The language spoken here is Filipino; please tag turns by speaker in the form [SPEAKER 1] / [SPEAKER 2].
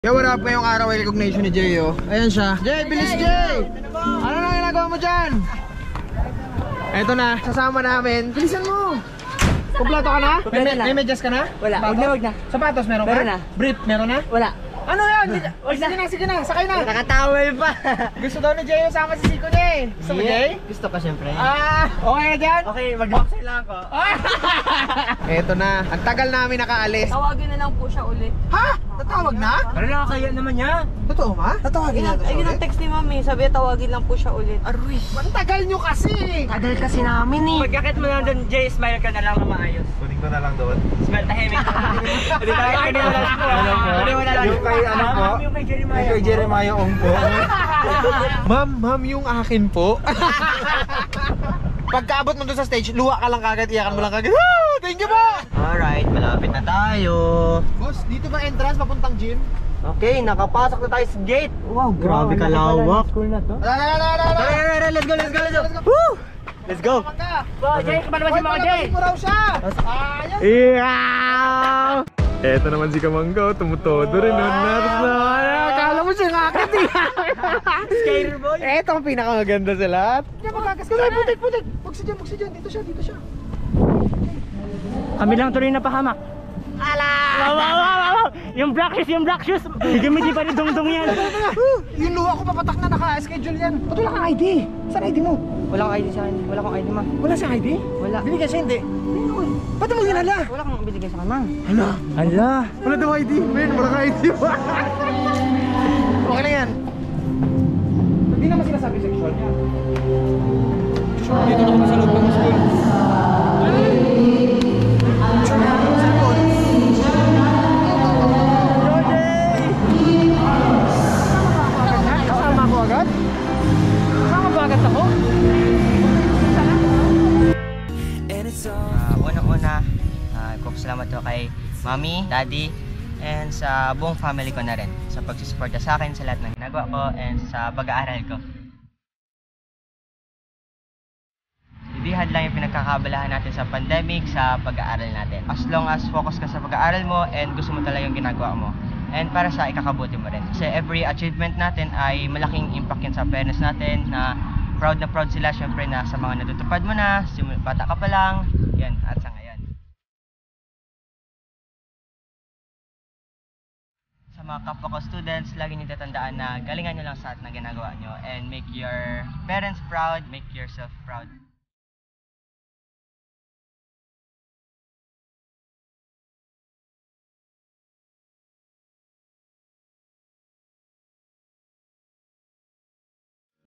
[SPEAKER 1] Yo, what up? Ngayong araw ay recognition ni Jay, oh. Ayan siya. Jay, bilis Jay! Ano na ginagawa mo dyan? Eto na, sasama namin. Bilisan mo! Kompleto ka na? May medyas ka na?
[SPEAKER 2] Wala, wag na.
[SPEAKER 1] Sapatos meron ka?
[SPEAKER 2] Meron na.
[SPEAKER 1] Brief meron na?
[SPEAKER 2] Wala.
[SPEAKER 1] Ano yan? Sige na, sakay na!
[SPEAKER 2] Nakatawal pa.
[SPEAKER 1] Gusto daw ni Jay yung sama si Siko niya eh. Gusto mo, Jay?
[SPEAKER 2] Gusto ko syempre.
[SPEAKER 1] Okay na dyan?
[SPEAKER 2] Okay, mag-boxer lang ako.
[SPEAKER 1] Eto na, ang tagal namin nakaalis.
[SPEAKER 3] Tawagin na lang po siya ulit.
[SPEAKER 1] Ha? Tatawag na?
[SPEAKER 2] Pero nakakaya naman niya.
[SPEAKER 1] Totoo ba? Tatawagin natin siya
[SPEAKER 3] Ayun ang
[SPEAKER 1] ulit?
[SPEAKER 3] text ni Mami, sabi tawagin lang po siya ulit.
[SPEAKER 2] Aruy.
[SPEAKER 1] Ang tagal nyo kasi!
[SPEAKER 2] Tagal kasi namin eh. Pagkakit mo lang doon, Jay, smile ka na lang na maayos.
[SPEAKER 4] Kunin ko na lang doon.
[SPEAKER 2] Smile tahimik. Hindi tayo kunin mo na lang po. Kunin mo na lang.
[SPEAKER 4] Yung kay ano po?
[SPEAKER 2] Yung kay Jeremiah.
[SPEAKER 4] Yung kay Jeremiah Ong po.
[SPEAKER 1] Ma'am, yung akin po. Pagkaabot mo dun sa stage, luha ka lang kagad, iyakan mo lang kagad. Woo! Thank you po!
[SPEAKER 2] Alright, malapit na tayo.
[SPEAKER 1] Boss, dito ba entrance papuntang gym?
[SPEAKER 2] Okay, nakapasok na tayo sa gate. Wow, grabe kalawak. School na to. Tara, let's go. Woo! Let's go. Jay, kumano ba si mga Jay?
[SPEAKER 1] Mo raw siya! Ayos!
[SPEAKER 4] Yeah! Eto naman si Kamanggaw, tumutodo rin.
[SPEAKER 1] Akala mo siya ng akin eh!
[SPEAKER 2] Skater boy.
[SPEAKER 1] Eto ang pinakamaganda sa lahat. Diyan magagas ka tayo, putik! Bugsi dyan, dito siya.
[SPEAKER 2] Kami lang tuloy na pahamak. Wow. Yung black shoes. Gagamitin pa rin dungdong yan.
[SPEAKER 1] Yung luha ko papatak na naka-schedule yan. Ba't wala kang ID? Saan ID mo?
[SPEAKER 2] Wala kang ID sa akin. Wala kang ID, ma.
[SPEAKER 1] Wala siyang ID?
[SPEAKER 2] Wala.
[SPEAKER 1] Binigyan siya hindi. Ba't mo ginala?
[SPEAKER 2] Wala kang binigay sa akin, ma.
[SPEAKER 1] Hala. Wala daw ID. Men, wala kang ID. Okay lang yan. Hindi naman sinasabi sexual niya. Dito na kami sa loob ng school. Kasama ko agad? Kasama ba agad ako?
[SPEAKER 2] Unang-una, salamat ko kay Mami, Daddy, and sa buong family ko na rin sa pagsusuporta sa akin sa lahat ng ginagawa ko and sa pag-aaral ko. Ibihad lang yung pinagkakabalahan natin sa pandemic, sa pag-aaral natin. As long as focus ka sa pag-aaral mo and gusto mo talaga yung ginagawa mo. And para sa ikakabuti mo rin. Kasi every achievement natin ay malaking impact yun sa parents natin na proud sila syempre na sa mga natutupad mo na, bata ka pa lang, yan, at sa ngayon. Sa mga kapwa ko students, lagi niyo tatandaan na galingan nyo lang sa at na ginagawa nyo and make your parents proud, make yourself proud.